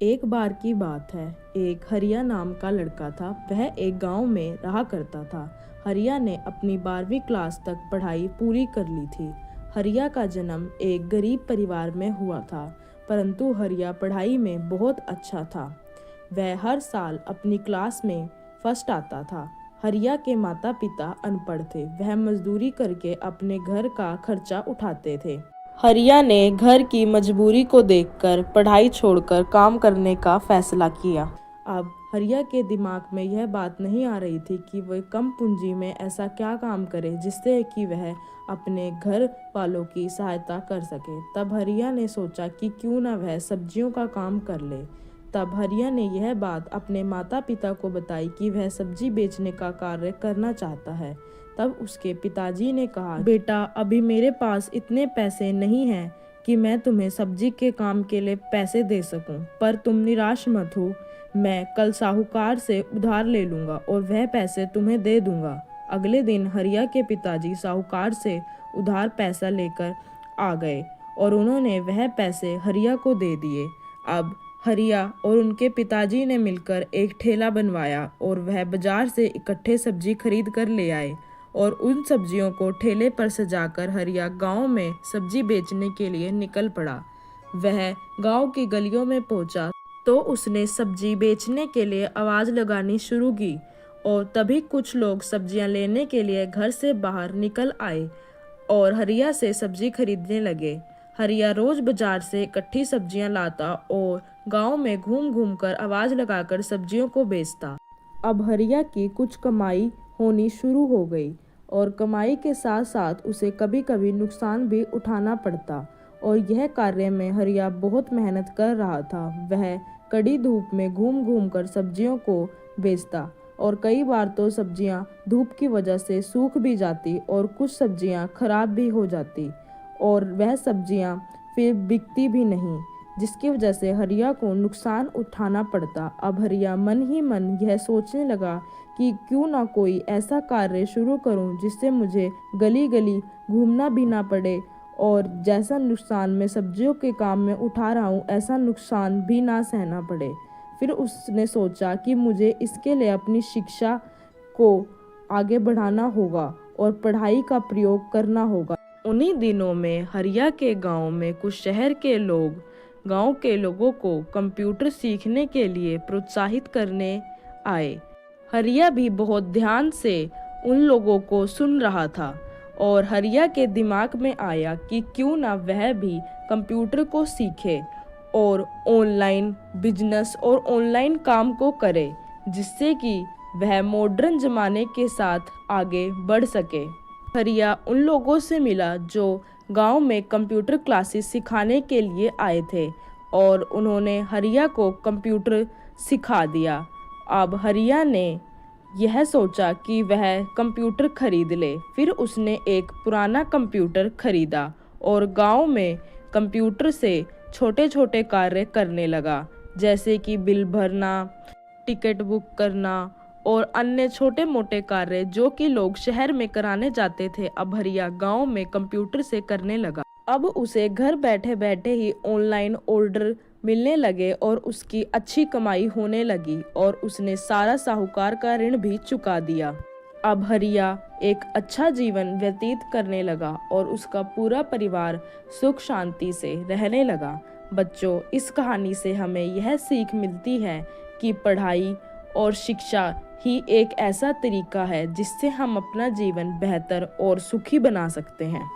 एक बार की बात है। एक हरिया नाम का लड़का था। वह एक गांव में रहा करता था। हरिया ने अपनी 12वीं क्लास तक पढ़ाई पूरी कर ली थी। हरिया का जन्म एक गरीब परिवार में हुआ था, परंतु हरिया पढ़ाई में बहुत अच्छा था। वह हर साल अपनी क्लास में फर्स्ट आता था। हरिया के माता पिता अनपढ़ थे। वह मजदूरी करके अपने घर का खर्चा उठाते थे। हरिया ने घर की मजबूरी को देखकर पढ़ाई छोड़कर काम करने का फैसला किया। अब हरिया के दिमाग में यह बात नहीं आ रही थी कि वह कम पूंजी में ऐसा क्या काम करे जिससे कि वह अपने घर वालों की सहायता कर सके। तब हरिया ने सोचा कि क्यों ना वह सब्जियों का काम कर ले। तब हरिया ने यह बात अपने माता पिता को बताई कि वह सब्जी बेचने का कार्य करना चाहता है। तब उसके पिताजी ने कहा, बेटा, अभी मेरे पास इतने पैसे नहीं हैं कि मैं तुम्हें सब्जी के काम के लिए पैसे दे सकूं, पर तुम निराश मत हो। मैं कल साहूकार से उधार ले लूंगा और वह पैसे तुम्हें दे दूंगा। अगले दिन हरिया के पिताजी साहूकार से उधार पैसा लेकर आ गए और उन्होंने वह पैसे हरिया को दे दिए। अब हरिया और उनके पिताजी ने मिलकर एक ठेला बनवाया और वह बाजार से इकट्ठे सब्जी खरीद कर ले आए और उन सब्जियों को ठेले पर सजाकर हरिया गांव में सब्जी बेचने के लिए निकल पड़ा। वह गांव की गलियों में पहुंचा तो उसने सब्जी बेचने के लिए आवाज लगानी शुरू की और तभी कुछ लोग सब्जियां लेने के लिए घर से बाहर निकल आए और हरिया से सब्जी खरीदने लगे। हरिया रोज बाजार से इकट्ठी सब्जियां लाता और गांव में घूम घूम कर आवाज लगाकर सब्जियों को बेचता। अब हरिया की कुछ कमाई होनी शुरू हो गई और कमाई के साथ साथ उसे कभी कभी नुकसान भी उठाना पड़ता और यह कार्य में हरिया बहुत मेहनत कर रहा था। वह कड़ी धूप में घूम घूम कर सब्जियों को बेचता और कई बार तो सब्जियां धूप की वजह से सूख भी जाती और कुछ सब्जियां खराब भी हो जाती और वह सब्जियां फिर बिकती भी नहीं, जिसकी वजह से हरिया को नुकसान उठाना पड़ता। अब हरिया मन ही मन यह सोचने लगा कि क्यों ना कोई ऐसा कार्य शुरू करूं जिससे मुझे गली गली घूमना भी ना पड़े और जैसा नुकसान मैं सब्जियों के काम में उठा रहा हूं ऐसा नुकसान भी ना सहना पड़े। फिर उसने सोचा कि मुझे इसके लिए अपनी शिक्षा को आगे बढ़ाना होगा और पढ़ाई का प्रयोग करना होगा। उन्हीं दिनों में हरिया के गांव में कुछ शहर के लोग गांव के लोगों को कंप्यूटर सीखने के लिए प्रोत्साहित करने आए। हरिया भी बहुत ध्यान से उन लोगों को सुन रहा था और हरिया के दिमाग में आया कि क्यों ना वह भी कंप्यूटर को सीखे और ऑनलाइन बिजनेस और ऑनलाइन काम को करे, जिससे कि वह मॉडर्न जमाने के साथ आगे बढ़ सके। हरिया उन लोगों से मिला जो गांव में कंप्यूटर क्लासेस सिखाने के लिए आए थे और उन्होंने हरिया को कंप्यूटर सिखा दिया। अब हरिया ने यह सोचा कि वह कंप्यूटर खरीद ले। फिर उसने एक पुराना कंप्यूटर खरीदा और गांव में कंप्यूटर से छोटे छोटे कार्य करने लगा, जैसे कि बिल भरना, टिकट बुक करना और अन्य छोटे मोटे कार्य जो कि लोग शहर में कराने जाते थे। अब हरिया गांव में कंप्यूटर से करने लगा। अब उसे घर बैठे बैठे ही ऑनलाइन ऑर्डर मिलने लगे और उसकी अच्छी कमाई होने लगी और उसने सारा साहूकार का ऋण भी चुका दिया। अब हरिया एक अच्छा जीवन व्यतीत करने लगा और उसका पूरा परिवार सुख शांति से रहने लगा। बच्चों, इस कहानी से हमें यह सीख मिलती है कि पढ़ाई और शिक्षा ही एक ऐसा तरीका है जिससे हम अपना जीवन बेहतर और सुखी बना सकते हैं।